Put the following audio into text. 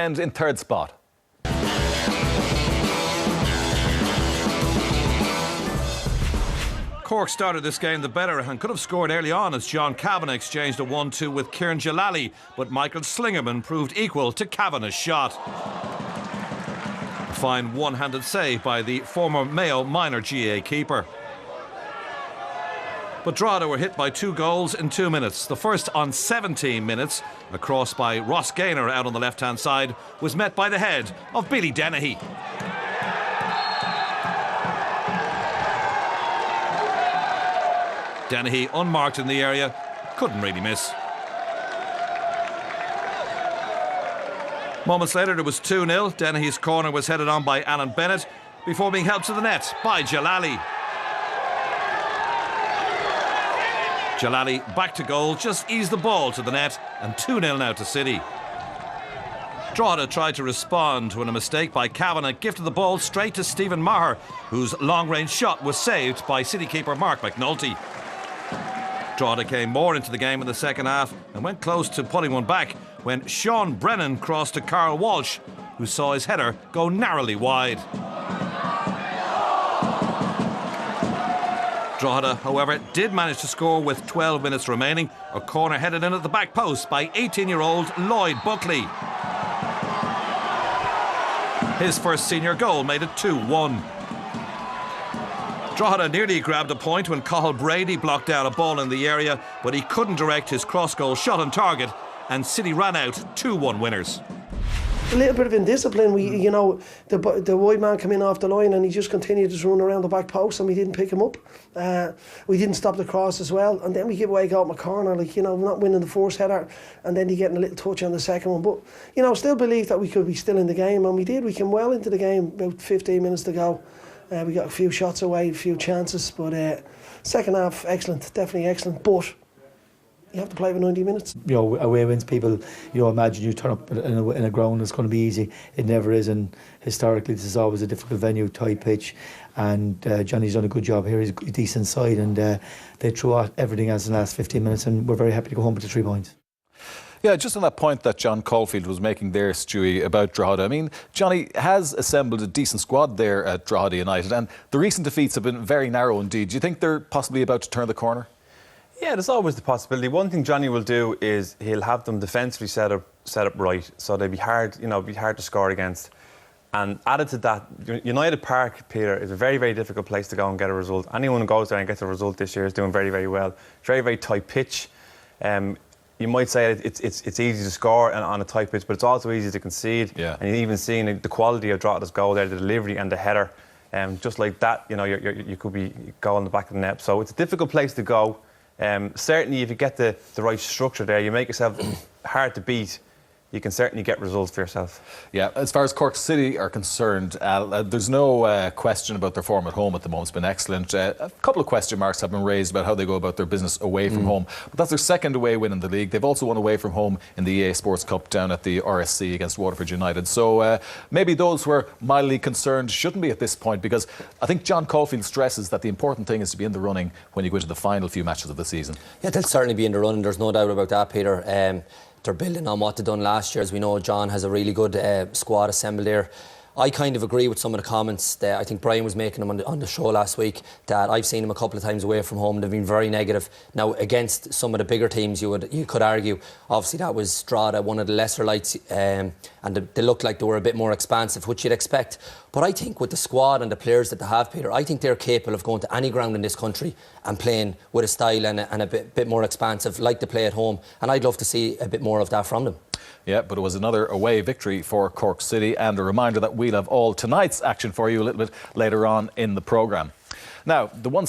And in third spot. Cork started this game the better and could have scored early on as John Kavanagh exchanged a 1-2 with Djilali, but Michael Schlingermann proved equal to Kavanagh's shot. A fine one-handed save by the former Mayo minor GA keeper. But Drogheda were hit by 2 goals in 2 minutes. The first on 17 minutes, a cross by Ross Gaynor out on the left-hand side, was met by the head of Billy Dennehy. Dennehy, unmarked in the area, couldn't really miss. Moments later there was 2-0. Dennehy's corner was headed on by Alan Bennett before being helped to the net by Djilali. Djilali back to goal, just eased the ball to the net, and 2-0 now to City. Drogheda tried to respond when a mistake by Kavanagh gifted the ball straight to Stephen Maher, whose long-range shot was saved by City keeper Mark McNulty. Drogheda came more into the game in the second half and went close to putting one back when Sean Brennan crossed to Carl Walshe, who saw his header go narrowly wide. Drogheda, however, did manage to score with 12 minutes remaining. A corner headed in at the back post by 18-year-old Lloyd Buckley. His first senior goal made it 2-1. Drogheda nearly grabbed a point when Brady blocked down a ball in the area, but he couldn't direct his cross-goal shot on target, and City ran out 2-1 winners. A little bit of indiscipline. The wide man came in off the line and he just continued to run around the back post and we didn't pick him up. We didn't stop the cross as well, and then we give away a goal in the corner, not winning the first header and then he getting a little touch on the second one. But, still believe that we could be still in the game, and we did. We came well into the game, about 15 minutes to go. We got a few shots away, a few chances, but second half, excellent, definitely excellent, but you have to play for 90 minutes. Away wins, people, imagine you turn up in a ground it's going to be easy. It never is, and historically this is always a difficult venue, tight pitch, and Johnny's done a good job here. He's a decent side, and they threw out everything else in the last 15 minutes, and we're very happy to go home with the 3 points. Yeah, just on that point that John Caulfield was making there, Stewie, about Drogheda. I mean, Johnny has assembled a decent squad there at Drogheda United, and the recent defeats have been very narrow indeed. Do you think they're possibly about to turn the corner? Yeah, there's always the possibility. One thing Johnny will do is he'll have them defensively set up right, so they'll be hard, be hard to score against. And added to that, United Park, Peter, is a very, very difficult place to go and get a result. Anyone who goes there and gets a result this year is doing very, very well. Very, very tight pitch. You might say it's easy to score on a tight pitch, but it's also easy to concede. Yeah. And you've even seen the quality of Drogheda's goal there, the delivery and the header. Just like that, you could be goal in the back of the net. So it's a difficult place to go. Certainly, if you get the right structure there, you make yourself hard to beat, you can certainly get results for yourself. Yeah, as far as Cork City are concerned, there's no question about their form at home at the moment. It's been excellent. A couple of question marks have been raised about how they go about their business away from home. But that's their second away win in the league. They've also won away from home in the EA Sports Cup down at the RSC against Waterford United. So maybe those who are mildly concerned shouldn't be at this point, because I think John Caulfield stresses that the important thing is to be in the running when you go into the final few matches of the season. Yeah, they'll certainly be in the running. There's no doubt about that, Peter. They're building on what they've done last year. As we know, John has a really good squad assembled there. I kind of agree with some of the comments that I think Brian was making on the show last week, that I've seen him a couple of times away from home. They've been very negative. Now, against some of the bigger teams, you could argue, obviously that was Drogheda, one of the lesser lights, and they looked like they were a bit more expansive, which you'd expect. But I think with the squad and the players that they have, Peter, I think they're capable of going to any ground in this country and playing with a style and a bit more expansive, like they play at home. And I'd love to see a bit more of that from them. Yeah, but it was another away victory for Cork City, and a reminder that we'll have all tonight's action for you a little bit later on in the programme. Now, the one